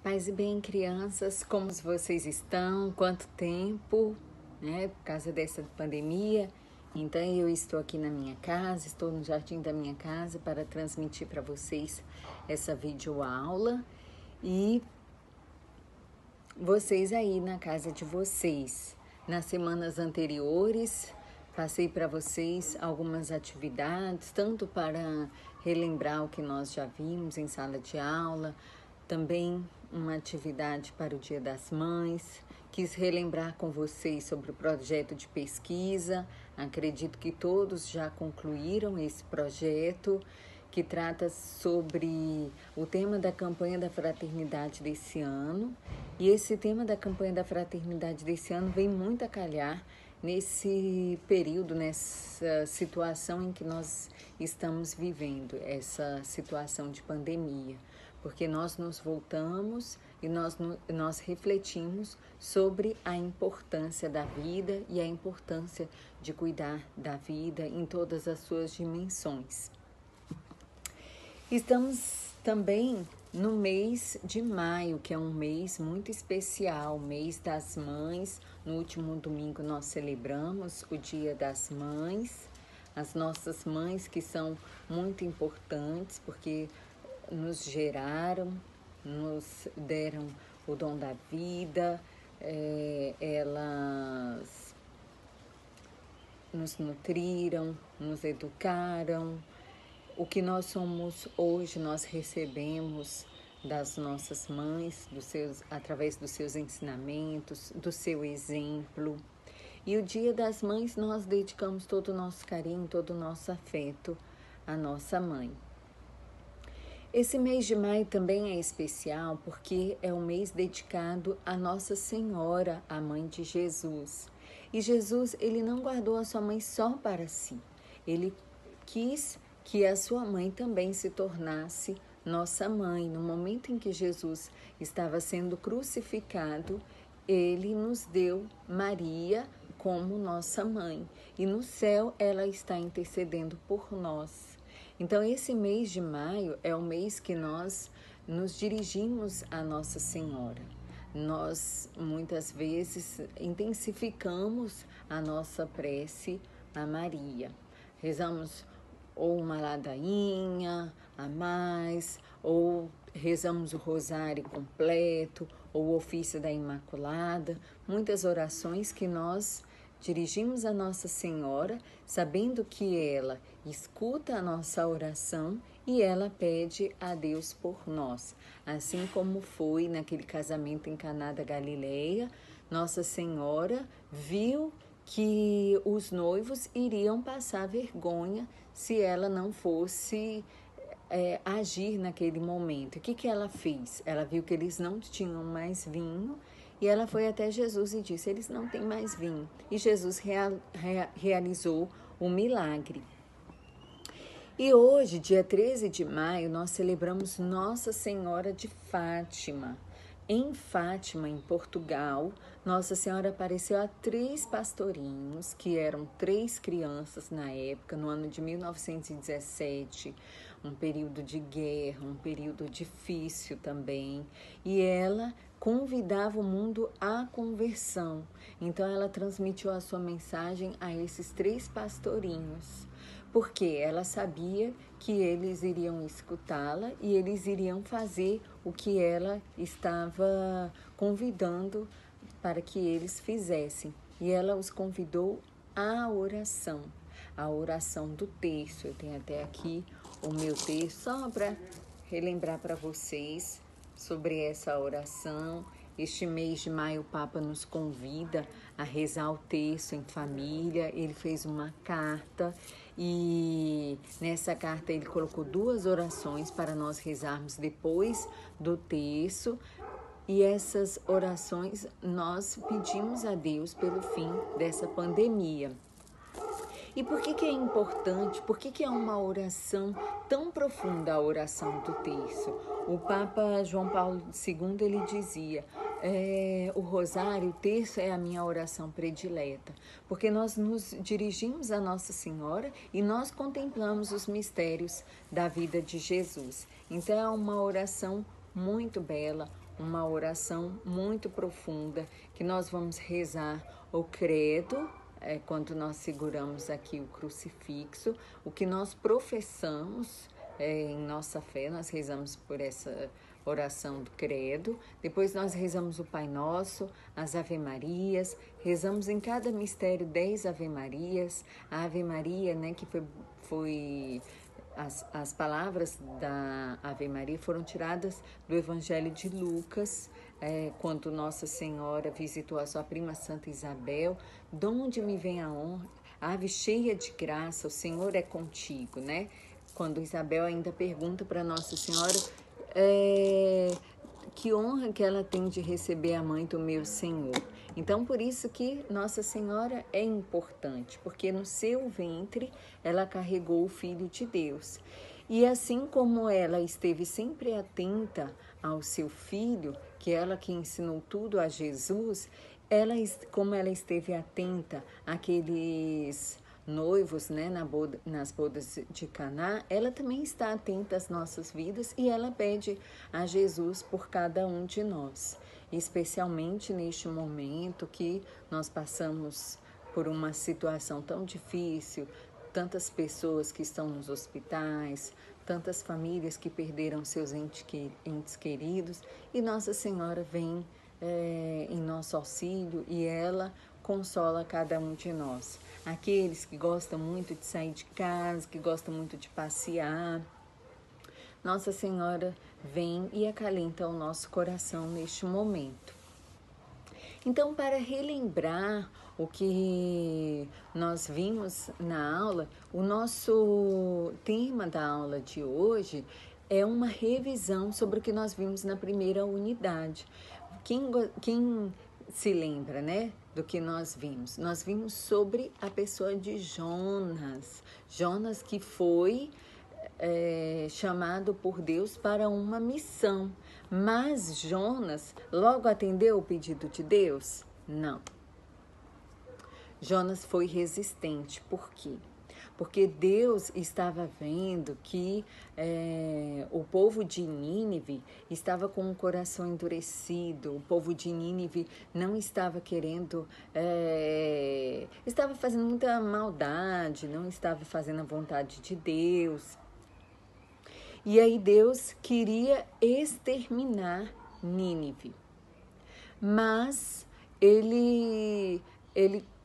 Paz e bem, crianças, como vocês estão? Quanto tempo, né? Por causa dessa pandemia. Então, eu estou aqui na minha casa, estou no jardim da minha casa para transmitir para vocês essa videoaula e vocês aí na casa de vocês. Nas semanas anteriores, passei para vocês algumas atividades, tanto para relembrar o que nós já vimos em sala de aula, também uma atividade para o Dia das Mães. Quis relembrar com vocês sobre o projeto de pesquisa. Acredito que todos já concluíram esse projeto, que trata sobre o tema da campanha da fraternidade desse ano. E esse tema da campanha da fraternidade desse ano vem muito a calhar nesse período, nessa situação em que nós estamos vivendo, essa situação de pandemia. Porque nós nos voltamos e nós refletimos sobre a importância da vida e a importância de cuidar da vida em todas as suas dimensões. Estamos também no mês de maio, que é um mês muito especial, mês das mães. No último domingo nós celebramos o Dia das Mães, as nossas mães que são muito importantes porque nos geraram, nos deram o dom da vida, elas nos nutriram, nos educaram. O que nós somos hoje, nós recebemos das nossas mães, através dos seus ensinamentos, do seu exemplo. E o Dia das Mães nós dedicamos todo o nosso carinho, todo o nosso afeto à nossa mãe. Esse mês de maio também é especial porque é um mês dedicado a Nossa Senhora, a Mãe de Jesus. E Jesus, ele não guardou a sua mãe só para si. Ele quis que a sua mãe também se tornasse nossa mãe. No momento em que Jesus estava sendo crucificado, ele nos deu Maria como nossa mãe. E no céu ela está intercedendo por nós. Então, esse mês de maio é o mês que nós nos dirigimos à Nossa Senhora. Nós, muitas vezes, intensificamos a nossa prece a Maria. Rezamos ou uma ladainha a mais, ou rezamos o rosário completo, ou o ofício da Imaculada. Muitas orações que nós dirigimos a Nossa Senhora, sabendo que ela escuta a nossa oração e ela pede a Deus por nós. Assim como foi naquele casamento em Caná da Galileia, Nossa Senhora viu que os noivos iriam passar vergonha se ela não fosse agir naquele momento. O que ela fez? Ela viu que eles não tinham mais vinho, e ela foi até Jesus e disse, eles não têm mais vinho. E Jesus realizou o milagre. E hoje, dia 13 de maio, nós celebramos Nossa Senhora de Fátima. Em Fátima, em Portugal, Nossa Senhora apareceu a 3 pastorinhos, que eram 3 crianças na época, no ano de 1917, um período de guerra, um período difícil também. E ela convidava o mundo à conversão. Então, ela transmitiu a sua mensagem a esses 3 pastorinhos, porque ela sabia que eles iriam escutá-la e eles iriam fazer o que ela estava convidando para que eles fizessem. E ela os convidou à oração, a oração do terço. Eu tenho até aqui o meu texto só para relembrar para vocês sobre essa oração. Este mês de maio o Papa nos convida a rezar o terço em família. Ele fez uma carta e nessa carta ele colocou 2 orações para nós rezarmos depois do terço. E essas orações nós pedimos a Deus pelo fim dessa pandemia. E por que é importante? Por que é uma oração tão profunda, a oração do terço? O Papa João Paulo II, ele dizia, o rosário, o terço é a minha oração predileta, porque nós nos dirigimos a Nossa Senhora e nós contemplamos os mistérios da vida de Jesus. Então é uma oração muito bela, uma oração muito profunda que nós vamos rezar o credo, quando nós seguramos aqui o crucifixo, o que nós professamos em nossa fé, nós rezamos por essa oração do credo, depois nós rezamos o Pai Nosso, as Ave Marias, rezamos em cada mistério 10 Ave Marias, a Ave Maria, né, que foi as palavras da Ave Maria foram tiradas do Evangelho de Lucas, quando Nossa Senhora visitou a sua prima Santa Isabel, de onde me vem a honra, ave cheia de graça, o Senhor é contigo, né? Quando Isabel ainda pergunta para Nossa Senhora que honra que ela tem de receber a mãe do meu Senhor. Então, por isso que Nossa Senhora é importante, porque no seu ventre ela carregou o Filho de Deus. E assim como ela esteve sempre atenta ao seu filho, que ela que ensinou tudo a Jesus, como ela esteve atenta àqueles noivos, né, nas bodas de Caná, ela também está atenta às nossas vidas e ela pede a Jesus por cada um de nós, especialmente neste momento que nós passamos por uma situação tão difícil, tantas pessoas que estão nos hospitais, tantas famílias que perderam seus entes queridos, e Nossa Senhora vem em nosso auxílio e ela consola cada um de nós. Aqueles que gostam muito de sair de casa, que gostam muito de passear, Nossa Senhora vem e acalenta o nosso coração neste momento. Então, para relembrar o que nós vimos na aula, o nosso tema da aula de hoje é uma revisão sobre o que nós vimos na primeira unidade. Quem se lembra, né, do que nós vimos? Nós vimos sobre a pessoa de Jonas. Jonas que foi chamado por Deus para uma missão. Mas Jonas logo atendeu o pedido de Deus? Não. Jonas foi resistente. Por quê? Porque Deus estava vendo que o povo de Nínive estava com o coração endurecido, o povo de Nínive não estava querendo, estava fazendo muita maldade, não estava fazendo a vontade de Deus. E aí Deus queria exterminar Nínive. Mas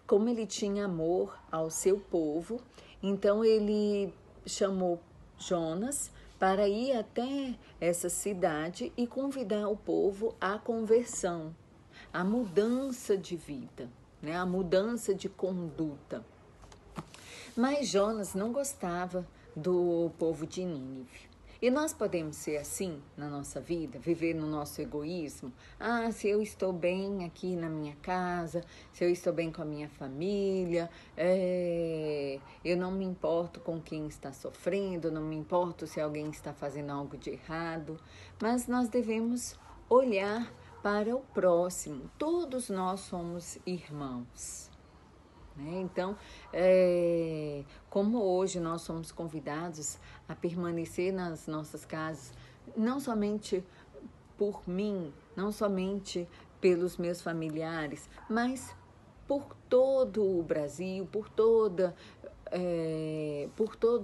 como ele tinha amor ao seu povo, então ele chamou Jonas para ir até essa cidade e convidar o povo à conversão, à mudança de vida, né? À mudança de conduta. Mas Jonas não gostava do povo de Nínive. E nós podemos ser assim na nossa vida, viver no nosso egoísmo. Ah, se eu estou bem aqui na minha casa, se eu estou bem com a minha família, eu não me importo com quem está sofrendo, não me importo se alguém está fazendo algo de errado. Mas nós devemos olhar para o próximo. Todos nós somos irmãos. Então, como hoje nós somos convidados a permanecer nas nossas casas, não somente por mim, não somente pelos meus familiares, mas por todo o Brasil, por todo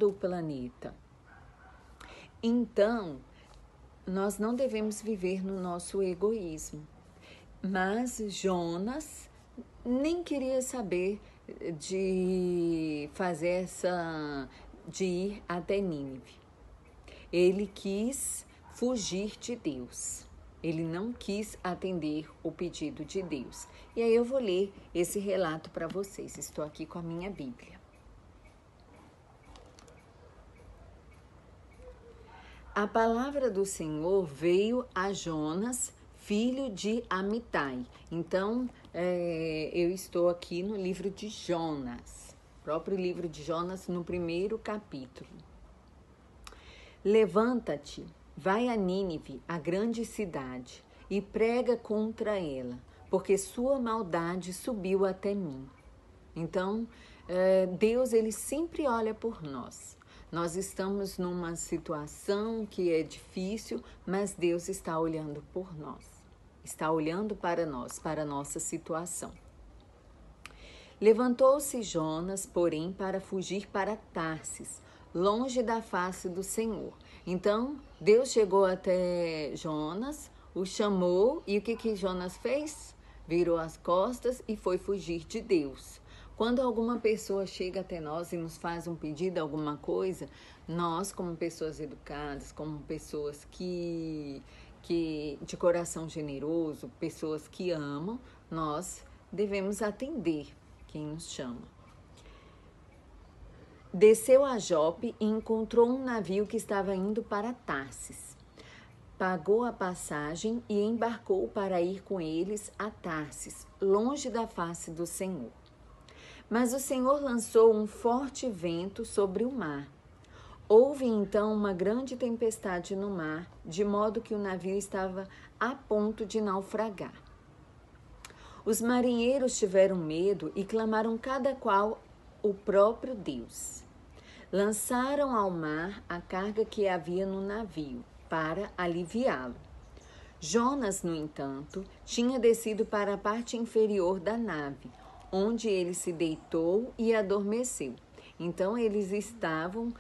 o planeta. Então, nós não devemos viver no nosso egoísmo. Mas Jonas nem queria saber de ir até Nínive. Ele quis fugir de Deus. Ele não quis atender o pedido de Deus. E aí eu vou ler esse relato para vocês. Estou aqui com a minha Bíblia. A palavra do Senhor veio a Jonas, filho de Amitai. Então, eu estou aqui no livro de Jonas, próprio livro de Jonas, no primeiro capítulo. Levanta-te, vai a Nínive, a grande cidade, e prega contra ela, porque sua maldade subiu até mim. Então, Deus, ele sempre olha por nós. Nós estamos numa situação que é difícil, mas Deus está olhando por nós. está olhando para nós, para a nossa situação. Levantou-se Jonas, porém, para fugir para Tarsis, longe da face do Senhor. Então, Deus chegou até Jonas, o chamou, e o que Jonas fez? Virou as costas e foi fugir de Deus. Quando alguma pessoa chega até nós e nos faz um pedido, alguma coisa, nós, como pessoas educadas, como pessoas que de coração generoso, pessoas que amam, nós devemos atender quem nos chama. Desceu a Jope e encontrou um navio que estava indo para Tarsis. Pagou a passagem e embarcou para ir com eles a Tarsis, longe da face do Senhor. Mas o Senhor lançou um forte vento sobre o mar. Houve então uma grande tempestade no mar, de modo que o navio estava a ponto de naufragar. Os marinheiros tiveram medo e clamaram cada qual o próprio Deus. Lançaram ao mar a carga que havia no navio, para aliviá-lo. Jonas, no entanto, tinha descido para a parte inferior da nave, onde ele se deitou e adormeceu. Então eles estavam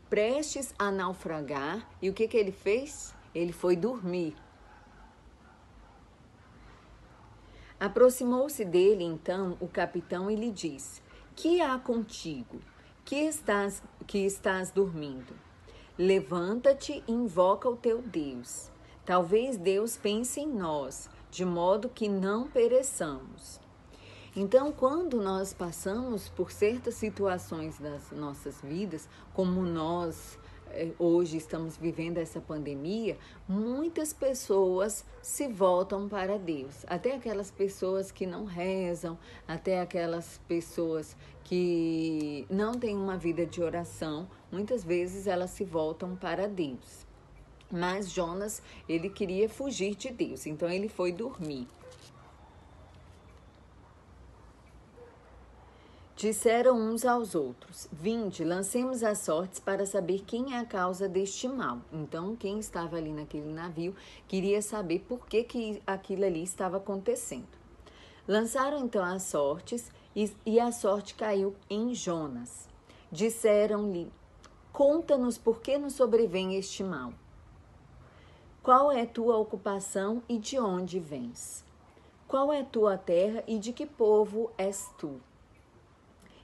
prestes a naufragar, e o que ele fez? Ele foi dormir. Aproximou-se dele, então, o capitão e lhe disse: que há contigo? Que estás dormindo? Levanta-te e invoca o teu Deus. Talvez Deus pense em nós, de modo que não pereçamos. Então, quando nós passamos por certas situações das nossas vidas, como nós hoje estamos vivendo essa pandemia, muitas pessoas se voltam para Deus. Até aquelas pessoas que não rezam, até aquelas pessoas que não têm uma vida de oração, muitas vezes elas se voltam para Deus. Mas Jonas, ele queria fugir de Deus, então ele foi dormir. Disseram uns aos outros: vinde, lancemos as sortes para saber quem é a causa deste mal. Então, quem estava ali naquele navio queria saber por que aquilo ali estava acontecendo. Lançaram então as sortes e a sorte caiu em Jonas. Disseram-lhe: conta-nos por que nos sobrevém este mal. Qual é tua ocupação e de onde vens? Qual é tua terra e de que povo és tu?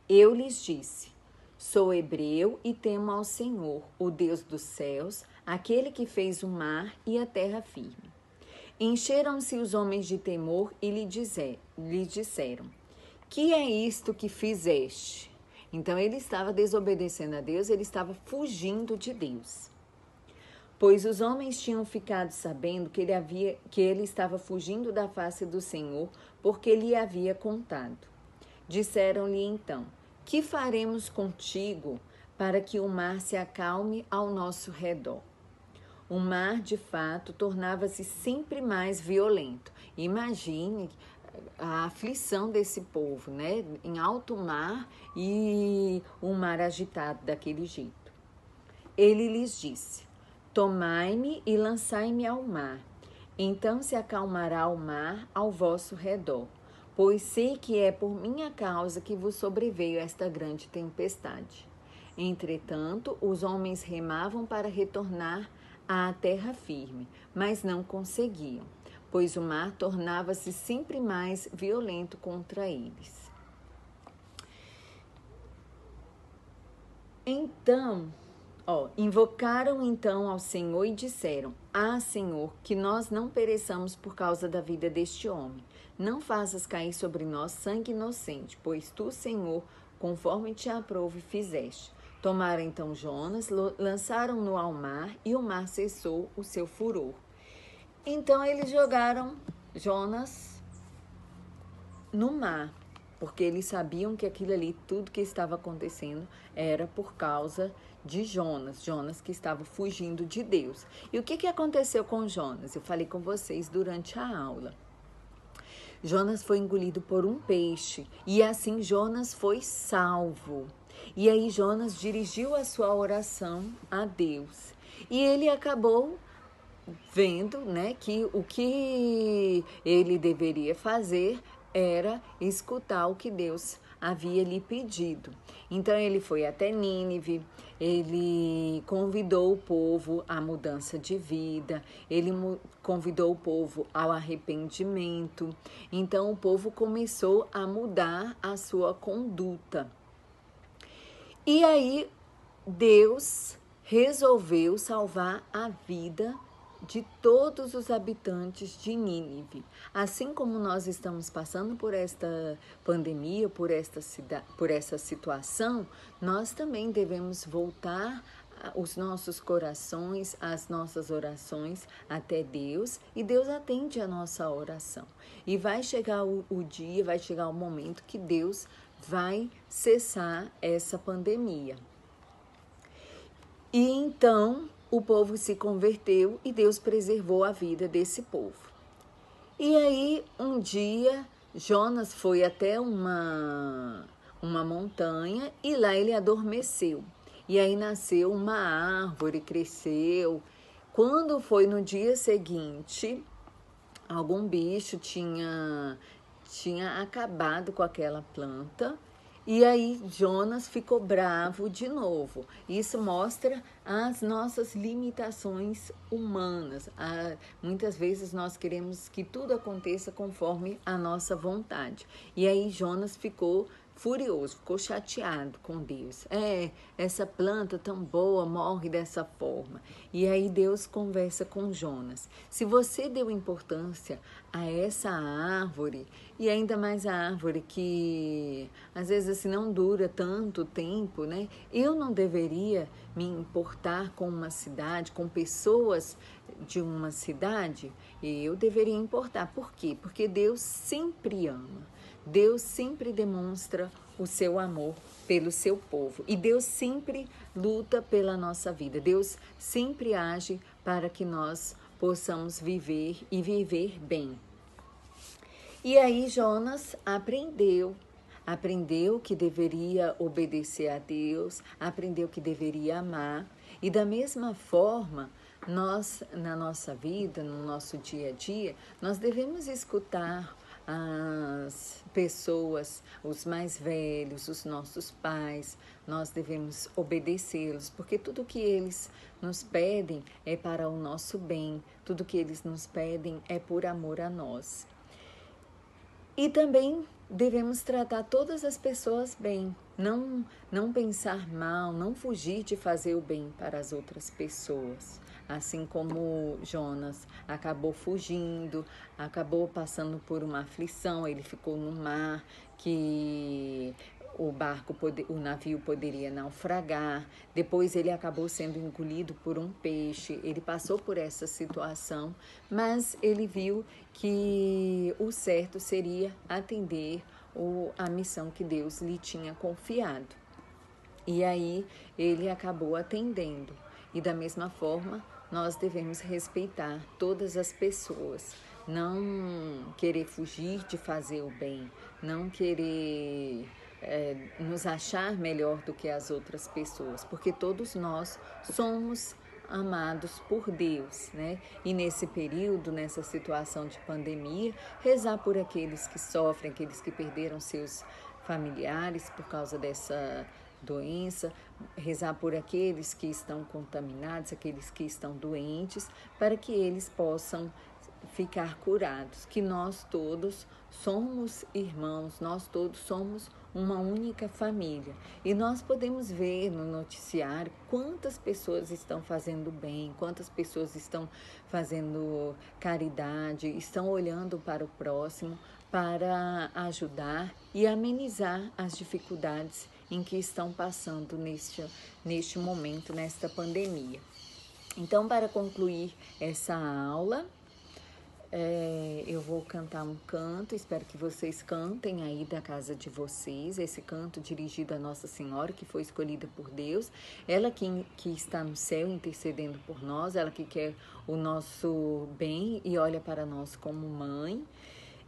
Eu lhes disse: sou hebreu e temo ao Senhor, o Deus dos céus, aquele que fez o mar e a terra firme. Encheram-se os homens de temor e lhe disseram: que é isto que fizeste? Então ele estava desobedecendo a Deus, ele estava fugindo de Deus. Pois os homens tinham ficado sabendo que ele estava fugindo da face do Senhor, porque lhe havia contado. Disseram-lhe então: que faremos contigo para que o mar se acalme ao nosso redor? O mar, de fato, tornava-se sempre mais violento. Imagine a aflição desse povo, né? Em alto mar e um mar agitado daquele jeito. Ele lhes disse: tomai-me e lançai-me ao mar. Então se acalmará o mar ao vosso redor. Pois sei que é por minha causa que vos sobreveio esta grande tempestade. Entretanto, os homens remavam para retornar à terra firme, mas não conseguiam, pois o mar tornava-se sempre mais violento contra eles. Então, invocaram então ao Senhor e disseram: ah, Senhor, que nós não pereçamos por causa da vida deste homem. Não faças cair sobre nós sangue inocente, pois tu, Senhor, conforme te aprouve, fizeste. Tomaram então Jonas, lançaram-no ao mar, e o mar cessou o seu furor. Então eles jogaram Jonas no mar, porque eles sabiam que aquilo ali, tudo que estava acontecendo, era por causa de Jonas. Jonas que estava fugindo de Deus. E o que aconteceu com Jonas? Eu falei com vocês durante a aula. Jonas foi engolido por um peixe e assim Jonas foi salvo. E aí Jonas dirigiu a sua oração a Deus e ele acabou vendo, né, que o que ele deveria fazer era escutar o que Deus havia lhe pedido. Então ele foi até Nínive, ele convidou o povo à mudança de vida, ele convidou o povo ao arrependimento. Então o povo começou a mudar a sua conduta. E aí Deus resolveu salvar a vida de todos os habitantes de Nínive. Assim como nós estamos passando por esta pandemia, por essa situação, nós também devemos voltar os nossos corações, as nossas orações até Deus, e Deus atende a nossa oração. E vai chegar o dia, vai chegar o momento que Deus vai cessar essa pandemia. E então o povo se converteu e Deus preservou a vida desse povo. E aí um dia Jonas foi até uma montanha e lá ele adormeceu. E aí nasceu uma árvore, cresceu. Quando foi no dia seguinte, algum bicho tinha acabado com aquela planta. E aí Jonas ficou bravo de novo. Isso mostra as nossas limitações humanas. Muitas vezes nós queremos que tudo aconteça conforme a nossa vontade. E aí Jonas ficou furioso, ficou chateado com Deus. Essa planta tão boa morre dessa forma. E aí Deus conversa com Jonas. Se você deu importância a essa árvore, e ainda mais a árvore que às vezes assim não dura tanto tempo, né? Eu não deveria me importar com uma cidade, com pessoas de uma cidade, eu deveria importar. Por quê? Porque Deus sempre ama. Deus sempre demonstra o seu amor pelo seu povo. E Deus sempre luta pela nossa vida. Deus sempre age para que nós possamos viver e viver bem. E aí Jonas aprendeu que deveria obedecer a Deus, aprendeu que deveria amar. E da mesma forma, nós, na nossa vida, no nosso dia a dia, nós devemos escutar as pessoas, os mais velhos, os nossos pais, nós devemos obedecê-los, porque tudo que eles nos pedem é para o nosso bem, tudo que eles nos pedem é por amor a nós. E também devemos tratar todas as pessoas bem, não pensar mal, não fugir de fazer o bem para as outras pessoas. Assim como Jonas acabou fugindo, acabou passando por uma aflição, ele ficou no mar, que o navio poderia naufragar, depois ele acabou sendo engolido por um peixe, ele passou por essa situação, mas ele viu que o certo seria atender a missão que Deus lhe tinha confiado. E aí ele acabou atendendo. E da mesma forma, nós devemos respeitar todas as pessoas, não querer fugir de fazer o bem, não querer nos achar melhor do que as outras pessoas, porque todos nós somos amados por Deus, né? E nesse período, nessa situação de pandemia, rezar por aqueles que sofrem, aqueles que perderam seus familiares por causa dessa doença, rezar por aqueles que estão contaminados, aqueles que estão doentes, para que eles possam ficar curados, que nós todos somos irmãos, nós todos somos uma única família. E nós podemos ver no noticiário quantas pessoas estão fazendo bem, quantas pessoas estão fazendo caridade, estão olhando para o próximo para ajudar e amenizar as dificuldades em que estão passando neste momento, nesta pandemia. Então, para concluir essa aula, eu vou cantar um canto, espero que vocês cantem aí da casa de vocês, esse canto dirigido a Nossa Senhora, que foi escolhida por Deus, ela que está no céu intercedendo por nós, ela que quer o nosso bem e olha para nós como mãe.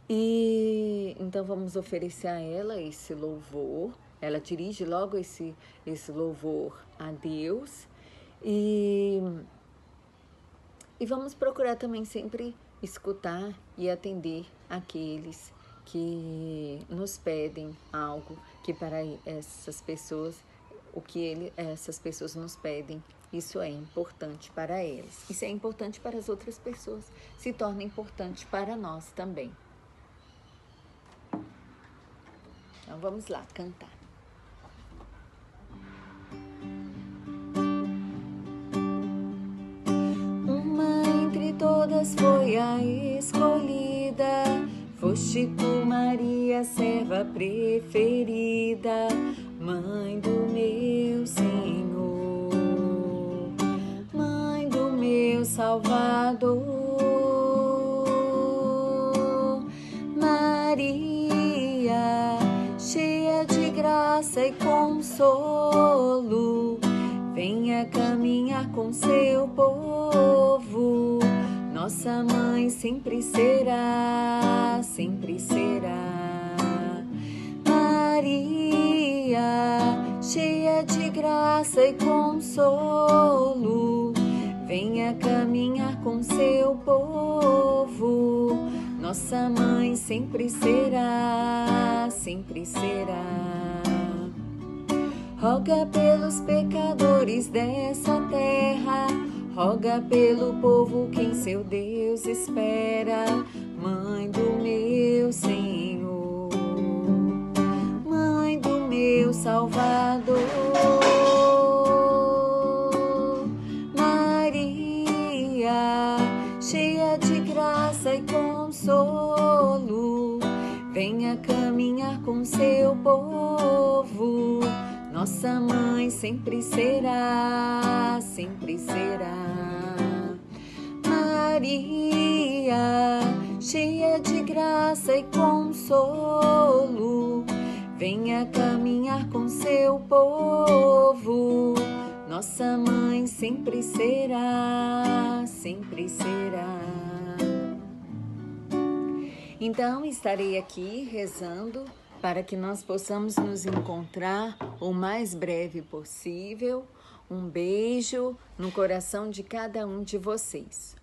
E então vamos oferecer a ela esse louvor, ela dirige logo esse louvor a Deus e E vamos procurar também sempre escutar e atender aqueles que nos pedem algo que para essas pessoas, essas pessoas nos pedem, isso é importante para elas. Isso é importante para as outras pessoas, se torna importante para nós também. Então vamos lá, cantar. Uma entre todas foi a escolhida, foste tu, Maria, serva preferida, mãe do meu Senhor, mãe do meu Salvador. Maria, cheia de graça e consolo, venha caminhar com seu povo. Nossa mãe sempre será, sempre será. Maria, cheia de graça e consolo, venha caminhar com seu povo. Nossa mãe sempre será, sempre será. Roga pelos pecadores dessa terra, roga pelo povo que em seu Deus espera. Mãe do meu Senhor, mãe do meu Salvador. Maria, cheia de graça e consolo, venha caminhar com seu povo. Nossa mãe sempre será, sempre será. Maria, cheia de graça e consolo, venha caminhar com seu povo. Nossa mãe sempre será, sempre será. Então estarei aqui rezando para que nós possamos nos encontrar o mais breve possível. Um beijo no coração de cada um de vocês.